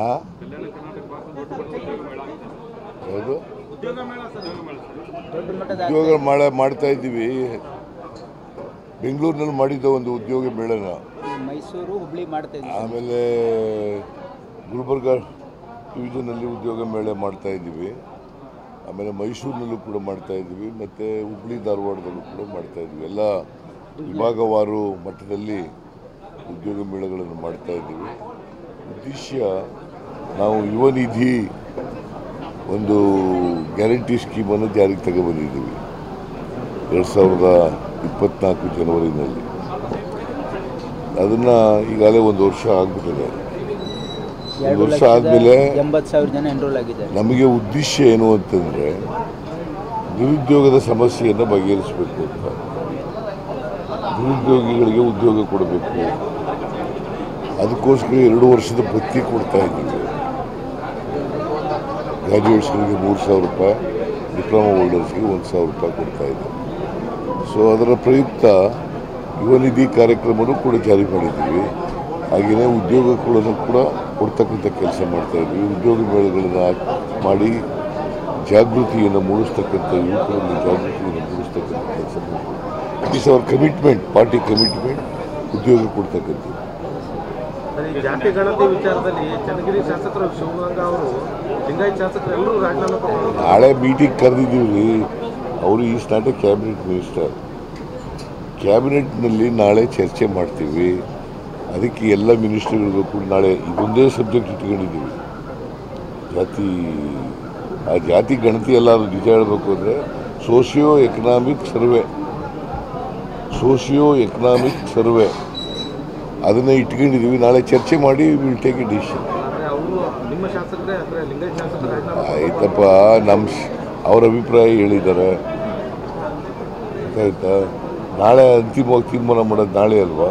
ಆ ಯಾವುದು ಉದ್ಯೋಗ ಮೇಳ ಮಾಡ್ತಾ ಇದ್ದೀವಿ. ಬೆಂಗಳೂರಿನಲ್ಲಿ ಮಾಡಿದ್ದ ಒಂದು ಉದ್ಯೋಗ ಮೇಳನ, ಮೈಸೂರು ಹುಬ್ಳಿ ಮಾಡ್ತಾ ಇದ್ದೀವಿ. ಆಮೇಲೆ ಗುಲ್ಬರ್ಗ ಡಿವಿಷನಲ್ಲಿ ಉದ್ಯೋಗ ಮೇಳ ಮಾಡ್ತಾ ಇದ್ದೀವಿ. ಆಮೇಲೆ ಮೈಸೂರಿನಲ್ಲೂ ಕೂಡ ಮಾಡ್ತಾ ಇದ್ದೀವಿ, ಮತ್ತು ಹುಬ್ಳಿ ಧಾರವಾಡದಲ್ಲೂ ಕೂಡ ಮಾಡ್ತಾ ಇದ್ದೀವಿ. ಎಲ್ಲ ವಿಭಾಗವಾರು ಮಟ್ಟದಲ್ಲಿ ಉದ್ಯೋಗ ಮೇಳಗಳನ್ನು ಮಾಡ್ತಾ ಇದ್ದೀವಿ. ಉದ್ದೇಶ ನಾವು ಯುವ ನಿಧಿ ಒಂದು ಗ್ಯಾರಂಟಿ ಸ್ಕೀಮನ್ನು ಜಾರಿಗೆ ತಗೊಬಂದಿದ್ದೀವಿ 2024 ಜನವರಿನಲ್ಲಿ. ಅದನ್ನು ಈಗಾಗಲೇ ಒಂದು ವರ್ಷ ಆಗಿಬಿಟ್ಟಿದೆ. ಒಂದು ವರ್ಷ ಆದಮೇಲೆ 80,000 ಜನ ಎನ್ರೋಲ್ ಆಗಿದ್ದಾರೆ. ನಮಗೆ ಉದ್ದೇಶ ಏನು ಅಂತಂದರೆ ನಿರುದ್ಯೋಗದ ಸಮಸ್ಯೆಯನ್ನು ಬಗೆಹರಿಸಬೇಕು ಅಂತ. ನಿರುದ್ಯೋಗಿಗಳಿಗೆ ಉದ್ಯೋಗ ಕೊಡಬೇಕು. ಅದಕ್ಕೋಸ್ಕರ 2 ವರ್ಷದ ಭತ್ಯೆ ಕೊಡ್ತಾ ಇದ್ದೀವಿ. ಗ್ರ್ಯಾಜುಯೇಟ್ಸ್ಗಳಿಗೆ 3,000 ರೂಪಾಯಿ, ಡಿಪ್ಲೊಮಾ ಹೋಲ್ಡರ್ಸ್ಗೆ 1,000 ರೂಪಾಯಿ ಕೊಡ್ತಾ ಇದ್ದೀವಿ. ಸೊ ಅದರ ಪ್ರಯುಕ್ತ ಯುವ ನಿಧಿ ಕಾರ್ಯಕ್ರಮನೂ ಕೂಡ ಜಾರಿ ಮಾಡಿದ್ದೀವಿ. ಹಾಗೆಯೇ ಉದ್ಯೋಗಗಳನ್ನು ಕೂಡ ಕೊಡ್ತಕ್ಕಂಥ ಕೆಲಸ ಮಾಡ್ತಾಯಿದ್ವಿ. ಉದ್ಯೋಗ ಮೇಳಗಳನ್ನು ಮಾಡಿ ಜಾಗೃತಿಯನ್ನು ಮೂಡಿಸ್ತಕ್ಕಂಥ, ಯುವಕರಲ್ಲಿ ಜಾಗೃತಿಯನ್ನು ಮೂಡಿಸ್ತಕ್ಕಂಥ ಕೆಲಸ ಮಾಡ್ತೀವಿ. It is our commitment, party commitment, ಉದ್ಯೋಗ ಕೊಡ್ತಕ್ಕಂಥದ್ದು. ಜಾತಿ ಗಣತಿ ವಿಚಾರದಲ್ಲಿ ಚನ್ನಗಿರಿ ಶಾಸಕರು ಶಿವಗಂಗಾ ಅವರು, ಲಿಂಗಾಯತ್ ಶಾಸಕರು ಎಲ್ಲರೂ ರಾಜೀನಾಮೆ ಕೊಟ್ಟರು. ನಾಳೆ ಮೀಟಿಂಗ್ ಕರೆದಿದ್ದೀವಿ. ಅವರು is not a cabinet minister. ಕ್ಯಾಬಿನೆಟ್ನಲ್ಲಿ ನಾಳೆ ಚರ್ಚೆ ಮಾಡ್ತೀವಿ. ಅದಕ್ಕೆ ಎಲ್ಲ ಮಿನಿಸ್ಟರ್ಗಳಿಗೂ ಕೂಡ ನಾಳೆ ಇದೊಂದೇ ಸಬ್ಜೆಕ್ಟ್ ಇಟ್ಕೊಂಡಿದ್ದೀವಿ. ಜಾತಿ ಗಣತಿ ಎಲ್ಲ ನಿಜ ಹೇಳಬೇಕು ಅಂದರೆ ಸೋಷಿಯೋ ಎಕನಾಮಿಕ್ ಸರ್ವೆ ಅದನ್ನು ಇಟ್ಕೊಂಡಿದ್ದೀವಿ. ನಾಳೆ ಚರ್ಚೆ ಮಾಡಿ ವಿಲ್ ಟೇಕ್ ಎ ಡಿಸಿಷನ್. ಆಯ್ತಪ್ಪ, ಅವ್ರ ಅಭಿಪ್ರಾಯ ಹೇಳಿದ್ದಾರೆ, ಆಯ್ತಾ. ನಾಳೆ ಅಂತಿಮವಾಗಿ ತೀರ್ಮಾನ ಮಾಡೋದು ನಾಳೆ ಅಲ್ವಾ.